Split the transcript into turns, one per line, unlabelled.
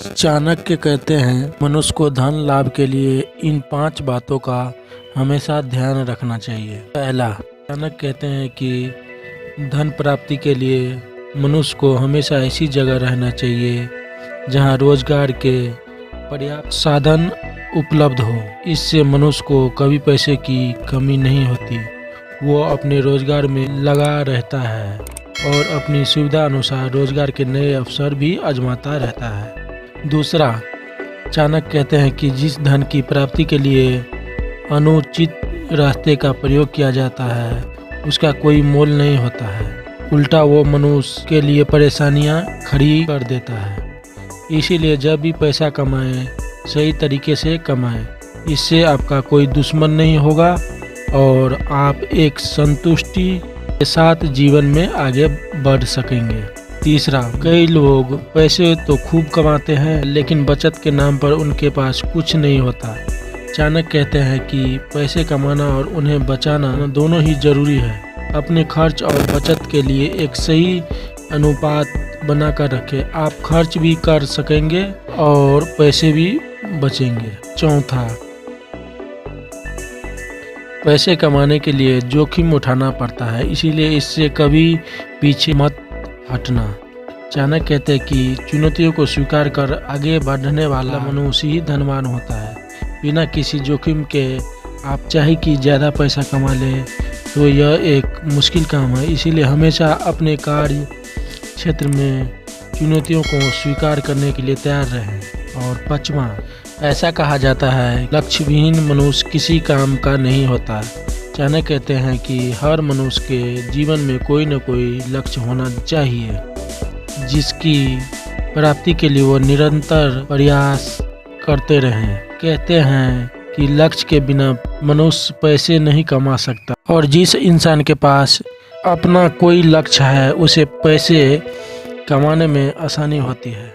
चाणक्य कहते हैं, मनुष्य को धन लाभ के लिए इन 5 बातों का हमेशा ध्यान रखना चाहिए। पहला, चाणक्य कहते हैं कि धन प्राप्ति के लिए मनुष्य को हमेशा ऐसी जगह रहना चाहिए जहां रोजगार के पर्याप्त साधन उपलब्ध हो। इससे मनुष्य को कभी पैसे की कमी नहीं होती। वो अपने रोजगार में लगा रहता है और अपनी सुविधा अनुसार रोजगार के नए अवसर भी आजमाता रहता है। दूसरा, चाणक्य कहते हैं कि जिस धन की प्राप्ति के लिए अनुचित रास्ते का प्रयोग किया जाता है उसका कोई मोल नहीं होता है। उल्टा वो मनुष्य के लिए परेशानियां खड़ी कर देता है। इसीलिए जब भी पैसा कमाएं, सही तरीके से कमाएं। इससे आपका कोई दुश्मन नहीं होगा और आप एक संतुष्टि के साथ जीवन में आगे बढ़ सकेंगे। तीसरा, कई लोग पैसे तो खूब कमाते हैं लेकिन बचत के नाम पर उनके पास कुछ नहीं होता। चाणक्य कहते हैं कि पैसे कमाना और उन्हें बचाना दोनों ही जरूरी है। अपने खर्च और बचत के लिए एक सही अनुपात बनाकर रखें। आप खर्च भी कर सकेंगे और पैसे भी बचेंगे। चौथा, पैसे कमाने के लिए जोखिम उठाना पड़ता है, इसीलिए इससे कभी पीछे मत हटना। चाणक्य कहते हैं कि चुनौतियों को स्वीकार कर आगे बढ़ने वाला मनुष्य ही धनवान होता है। बिना किसी जोखिम के आप चाहे कि ज़्यादा पैसा कमा लें तो यह एक मुश्किल काम है। इसीलिए हमेशा अपने कार्य क्षेत्र में चुनौतियों को स्वीकार करने के लिए तैयार रहें। और पांचवा, ऐसा कहा जाता है, लक्ष्य विहीन मनुष्य किसी काम का नहीं होता। चाणक्य कहते हैं कि हर मनुष्य के जीवन में कोई न कोई लक्ष्य होना चाहिए जिसकी प्राप्ति के लिए वो निरंतर प्रयास करते रहें। कहते हैं कि लक्ष्य के बिना मनुष्य पैसे नहीं कमा सकता और जिस इंसान के पास अपना कोई लक्ष्य है उसे पैसे कमाने में आसानी होती है।